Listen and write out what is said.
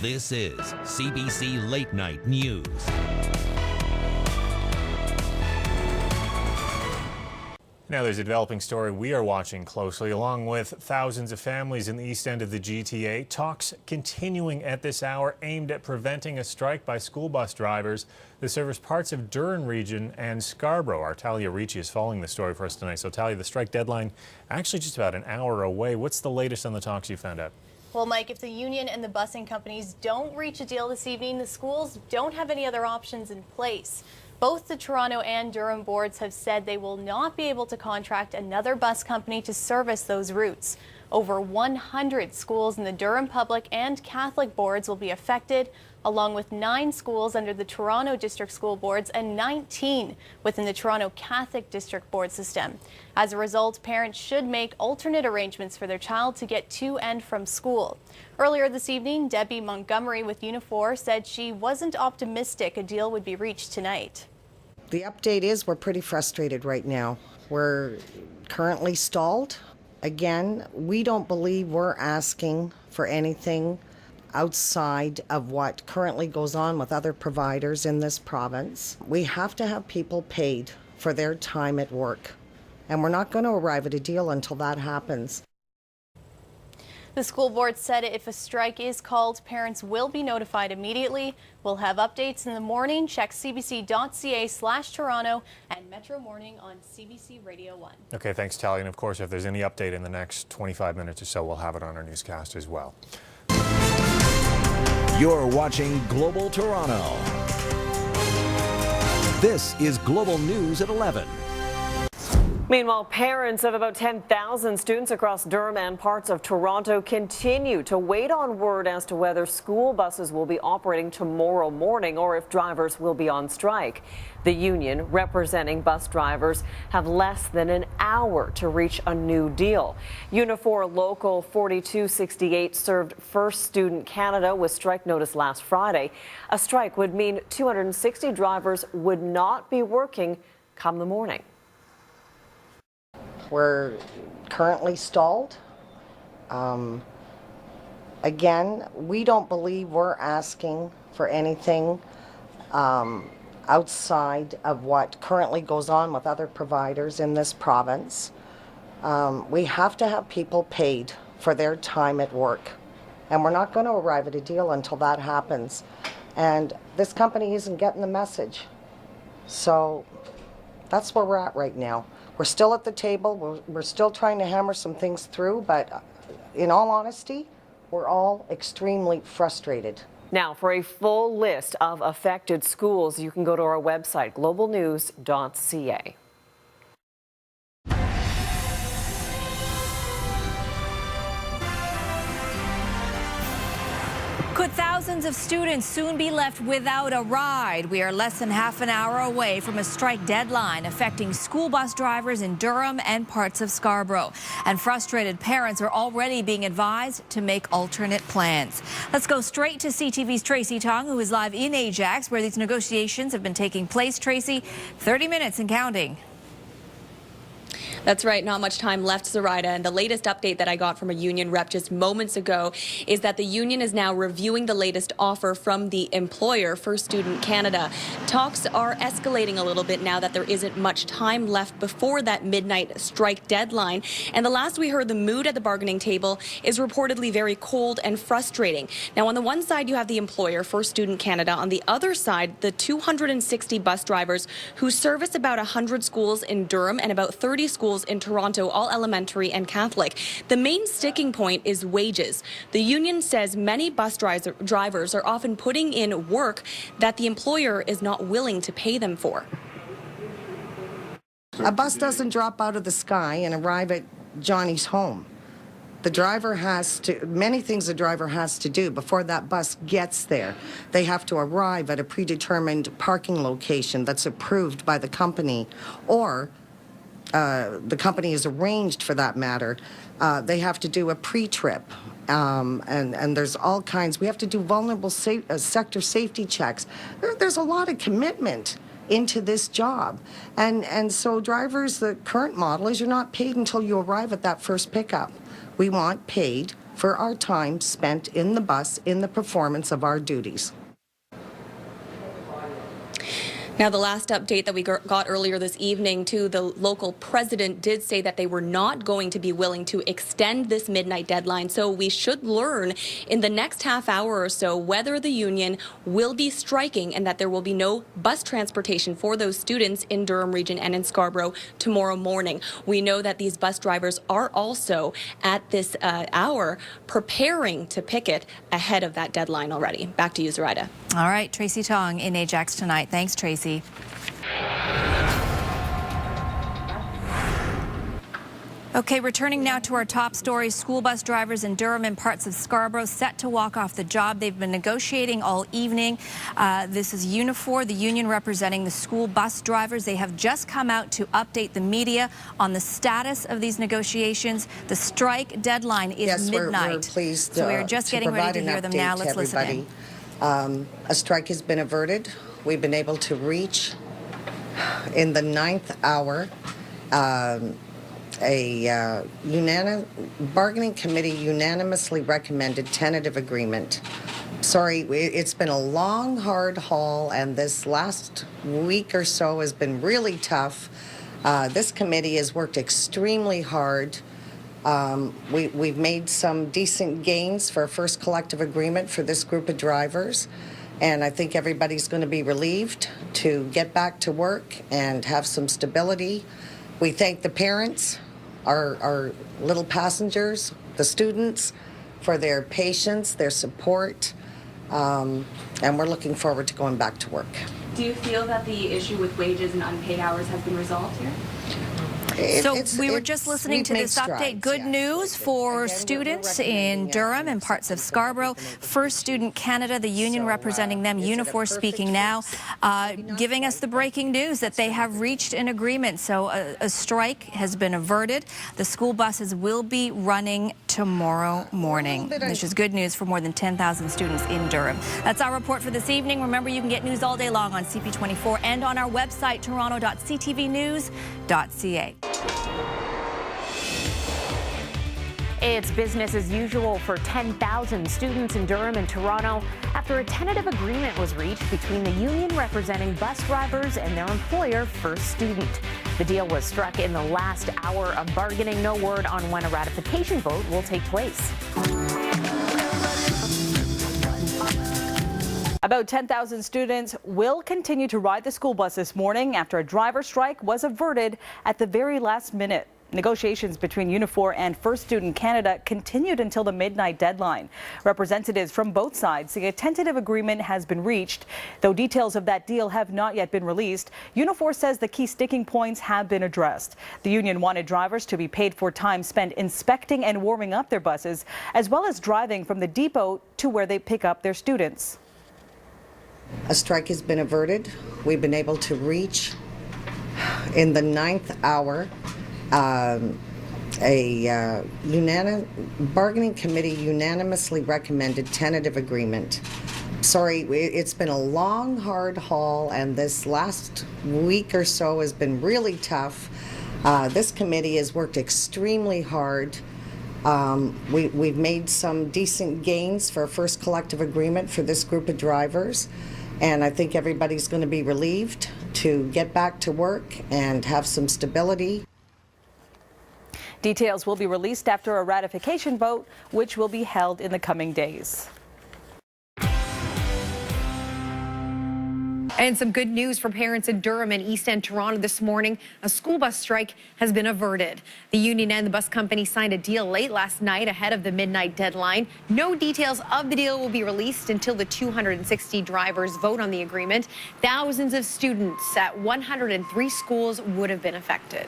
This is CBC Late Night News. Now there's a developing story we are watching closely. Along with thousands of families in the east end of the GTA, talks continuing at this hour aimed at preventing a strike by school bus drivers that service parts of Durham region and Scarborough. Our Talia Ricci is following the story for us tonight. So Talia, the strike deadline actually just about an hour away. What's the latest on the talks you found out? Well, Mike, if the union and the busing companies don't reach a deal this evening, the schools don't have any other options in place. Both the Toronto and Durham boards have said they will not be able to contract another bus company to service those routes. Over 100 schools in the Durham Public and Catholic boards will be affected, along with 9 schools under the Toronto District School Boards and 19 within the Toronto Catholic District Board system. As a result, parents should make alternate arrangements for their child to get to and from school. Earlier this evening, Debbie Montgomery with Unifor said she wasn't optimistic a deal would be reached tonight. The update is we're pretty frustrated right now. We're currently stalled. Again, we don't believe we're asking for anything outside of what currently goes on with other providers in this province. We have to have people paid for their time at work, and we're not going to arrive at a deal until that happens. The school board said if a strike is called, parents will be notified immediately. We'll have updates in the morning. Check cbc.ca/Toronto and Metro Morning on CBC Radio 1. Okay, thanks, Talia. And of course, if there's any update in the next 25 minutes or so, we'll have it on our newscast as well. You're watching Global Toronto. This is Global News at 11. Meanwhile, parents of about 10,000 students across Durham and parts of Toronto continue to wait on word as to whether school buses will be operating tomorrow morning or if drivers will be on strike. The union representing bus drivers have less than an hour to reach a new deal. Unifor Local 4268 served First Student Canada with strike notice last Friday. A strike would mean 260 drivers would not be working come the morning. We're currently stalled. Again, we don't believe we're asking for anything outside of what currently goes on with other providers in this province. We have to have people paid for their time at work, and we're not going to arrive at a deal until that happens. And this company isn't getting the message. So that's where we're at right now. We're still at the table. We're still trying to hammer some things through, but in all honesty, we're all extremely frustrated. Now, for a full list of affected schools, you can go to our website, globalnews.ca. Could thousands of students soon be left without a ride? We are less than half an hour away from a strike deadline affecting school bus drivers in Durham and parts of Scarborough. And frustrated parents are already being advised to make alternate plans. Let's go straight to CTV's Tracy Tong, who is live in Ajax, where these negotiations have been taking place. Tracy, 30 minutes and counting. That's right. Not much time left, Zoraida. And the latest update that I got from a union rep just moments ago is that the union is now reviewing the latest offer from the employer, First Student Canada. Talks are escalating a little bit now that there isn't much time left before that midnight strike deadline. And the last we heard, the mood at the bargaining table is reportedly very cold and frustrating. Now, on the one side, you have the employer, First Student Canada. On the other side, the 260 bus drivers who service about 100 schools in Durham and about 30 schools in Toronto, all elementary and Catholic. The main sticking point is wages. The union says many bus drivers are often putting in work that the employer is not willing to pay them for. A bus doesn't drop out of the sky and arrive at Johnny's home. The driver has to, many things the driver has to do before that bus gets there. They have to arrive at a predetermined parking location that's approved by the company, or the company is arranged for that matter. They have to do a pre-trip, and there's all kinds. We have to do vulnerable sector safety checks. There's a lot of commitment into this job. And so drivers, the current model is you're not paid until you arrive at that first pickup. We want paid for our time spent in the bus in the performance of our duties. Now, the last update that we got earlier this evening, too, the local president did say that they were not going to be willing to extend this midnight deadline. So we should learn in the next half hour or so whether the union will be striking and that there will be no bus transportation for those students in Durham region and in Scarborough tomorrow morning. We know that these bus drivers are also at this hour preparing to picket ahead of that deadline already. Back to you, Zoraida. All right, Tracy Tong in Ajax tonight. Thanks, Tracy. Okay, returning now to our top stories. School bus drivers in Durham and parts of Scarborough set to walk off the job. They've been negotiating all evening. This is Unifor, the union representing the school bus drivers. They have just come out to update the media on the status of these negotiations. The strike deadline is midnight. We're pleased so we're just getting ready to hear them now. Let's listen in. A strike has been averted. We've been able to reach, in the 9th hour, a bargaining committee unanimously recommended tentative agreement. Sorry, it's been a long, hard haul, and this last week or so has been really tough. This committee has worked extremely hard. We've made some decent gains for a first collective agreement for this group of drivers, and I think everybody's going to be relieved to get back to work and have some stability. We thank the parents, our little passengers, the students, for their patience, their support, and we're looking forward to going back to work. Do you feel that the issue with wages and unpaid hours has been resolved here? So we were just listening to this update. Good news for students in Durham and parts of Scarborough. First Student Canada, the union representing them, Unifor speaking now, giving us the breaking news that they have reached an agreement. So a strike has been averted. The school buses will be running tomorrow morning, which is good news for more than 10,000 students in Durham. That's our report for this evening. Remember, you can get news all day long on CP24 and on our website, toronto.ctvnews.ca. It's business as usual for 10,000 students in Durham and Toronto after a tentative agreement was reached between the union representing bus drivers and their employer, First Student. The deal was struck in the last hour of bargaining. No word on when a ratification vote will take place. About 10,000 students will continue to ride the school bus this morning after a driver strike was averted at the very last minute. Negotiations between Unifor and First Student Canada continued until the midnight deadline. Representatives from both sides say a tentative agreement has been reached. Though details of that deal have not yet been released, Unifor says the key sticking points have been addressed. The union wanted drivers to be paid for time spent inspecting and warming up their buses, as well as driving from the depot to where they pick up their students. A strike has been averted. We've been able to reach, in the 9th hour, a bargaining committee unanimously recommended tentative agreement. Sorry, it's been a long, hard haul, and this last week or so has been really tough. This committee has worked extremely hard. We've made some decent gains for a first collective agreement for this group of drivers, and I think everybody's going to be relieved to get back to work and have some stability. Details will be released after a ratification vote, which will be held in the coming days. And some good news for parents in Durham and East End Toronto this morning. A school bus strike has been averted. The union and the bus company signed a deal late last night ahead of the midnight deadline. No details of the deal will be released until the 260 drivers vote on the agreement. Thousands of students at 103 schools would have been affected.